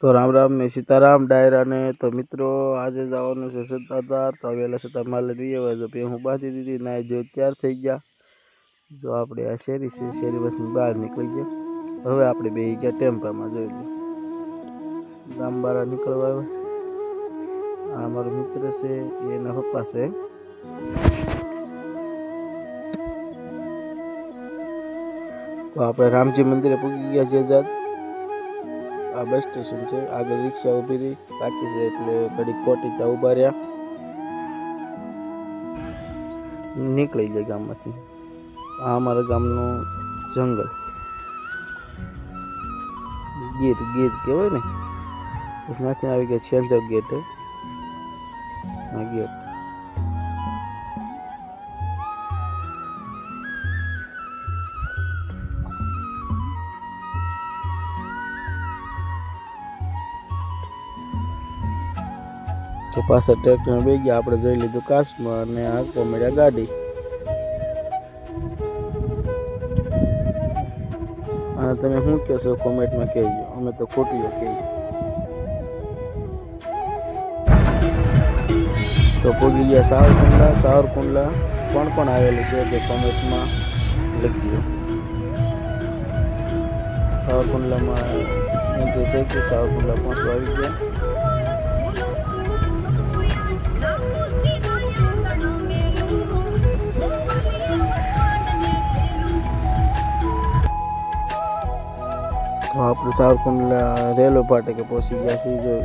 તો રામ રામ ને સીતારામ ડાયરા ને તો મિત્રો આજે જવાનું છે સત્તાધાર તો વેલા સત્તા માલ લઈએ હોય તો હું બાંધી દીધી ના જો તૈયાર થઈ ગયા જો આપણે આ શેરી છે શેરીમાંથી બહાર નીકળી ગયા હવે આપણે બે ગયા ટેમ્પામાં જોઈ લે ગામ બહાર નીકળવા આવ્યો છે આ મારો મિત્ર છે એના પપ્પા છે તો આપણે રામજી મંદિરે પૂગી ગયા છે જાત આ બસ સ્ટેશન છે આગળ રિક્ષા ઊભી રહી બાકી છે એટલે ઘડી કોટી ત્યાં ઊભા રહ્યા નીકળી જાય ગામમાંથી આ અમારા ગામનું જંગલ ગીર કહેવાય ને ત્યાંથી આવી ગયા છેંજર ગેટ આ ગેટ તો પાછા ટ્રેક્ટર બે ગયા આપણે જોઈ લીધું કાશમાં અને આ કોમેડિયા ગાડી અને તમે શું કહેશો કોમેન્ટમાં કહેજો અમે તો ખોટું કહીએ તો પૂગી ગયા સાવરકુંડલા કોણ આવેલું છે તે કોમેન્ટમાં લખજો સાવરકુંડલામાં એન્ટ્રી થઈ કે સાવરકુંડલા પહોંચવા આવી ગયા તો આપણે સાવરકુંડલા રેલવે ફાટકે પહોંચી ગયા છીએ જોઈ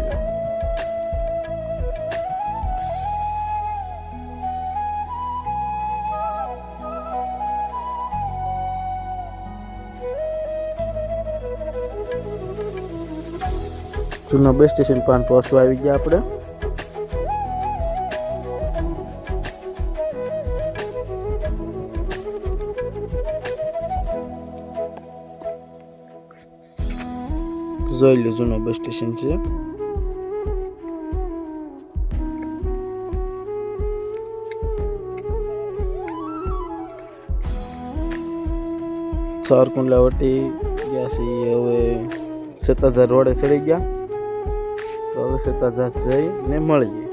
જૂના બસ સ્ટેશન પર પહોંચવા આવી ગયા આપણે જોઈ લો જૂનો બસ સ્ટેશન છે સાવરકુંડલા વટી ગયા છીએ હવે સત્તાધાર રોડે ચડી ગયા તો હવે સત્તાધાર જઈને મળીએ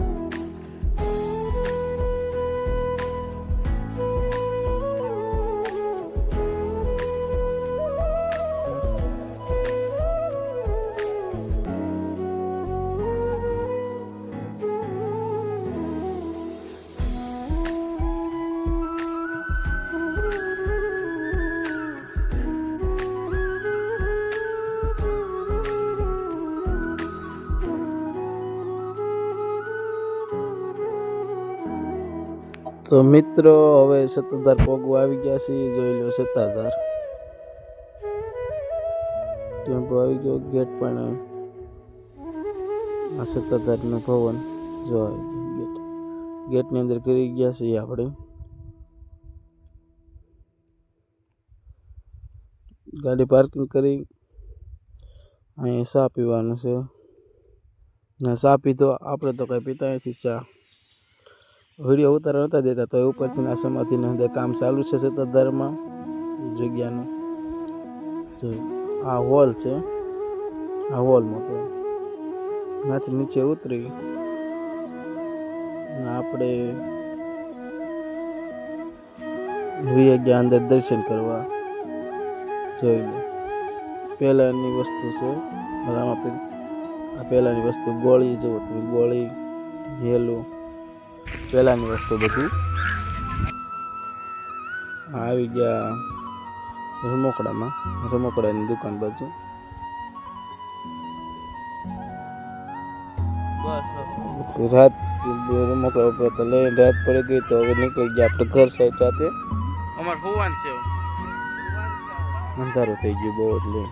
તો મિત્રો હવે સત્તાધાર પોગવા આવી ગયા છે જોઈ લો સત્તાધાર ટેમ્પો આવી ગયો ગેટ પણ આ સત્તાધારનું ભવન જો ગેટની અંદર કરી ગયા છીએ આપણે ગાડી પાર્કિંગ કરી અહીંયા ચા પીવાનું છે ના ચા પીધો આપણે તો કઈ પીતા નથી ચા વિડીયો ઉતારવા નતા દેતા તો ઉપરથી ના સમાધિની અંદર કામ ચાલુ છે સત્તાધારમાં જગ્યાનું જો આ હોલ છે આ હોલ મોટો નાથી નીચે ઉતરી આપણે ગયા અંદર દર્શન કરવા જોઈ લો પહેલાની વસ્તુ છે રામાપીર આ પહેલાની વસ્તુ ગોળી જુઓ તમે ગોળી હેલું પહેલાની વસ્તુ બધી આવી ગયા રમકડાની દુકાન બાજુ રાત રમકડા ઉપર તો લઈને રાત પડી ગઈ તો હવે નીકળી ગયા આપણે ઘર સાઈડ રાતે અમારે હોવાન છે અંધારું થઈ ગયું બહુ એટલે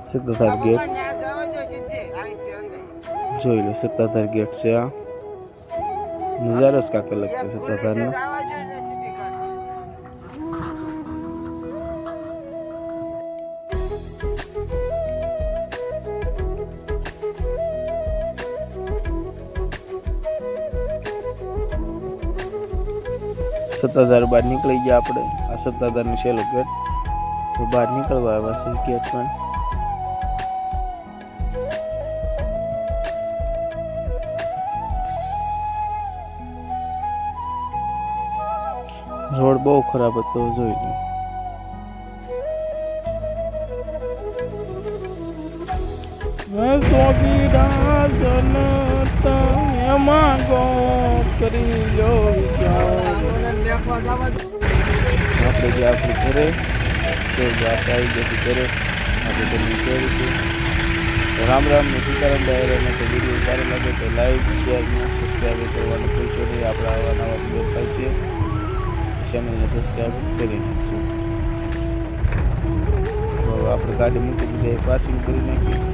સત્તાધાર ગેટ જોઈ લો સત્તાધાર ગેટ છે આ નજારો જ કાંક અલગ છે સત્તાધારનો સત્તાધાર બહાર નીકળી ગયા આપણે. આ સત્તાધારનું છેલ્લું ગેટ. તો બહાર નીકળવા આવ્યા છે ગેટ પણ. રોડ બહુ ખરાબ હતો, જોઈ લો. એમાં ગો કરી લો આપણે જે આપણે ઘરે તો આપણે આવી જતી ઘરે આપણે જલ્દી કરીશું. રામ રામ ને સીતારામ ડાયરાને તો વિડીયો સારો લાગે તો લાઈક શેર સબસ્ક્રાઈબ કરવાનું ભૂલશો નહીં. આપણે આવા નવા વિડીયો થાય છે, ચેનલને સબસ્ક્રાઈબ કરી નાખશું. તો આપણે ગાડી મૂકી દીધી, પાર્કિંગ કરી નાખી.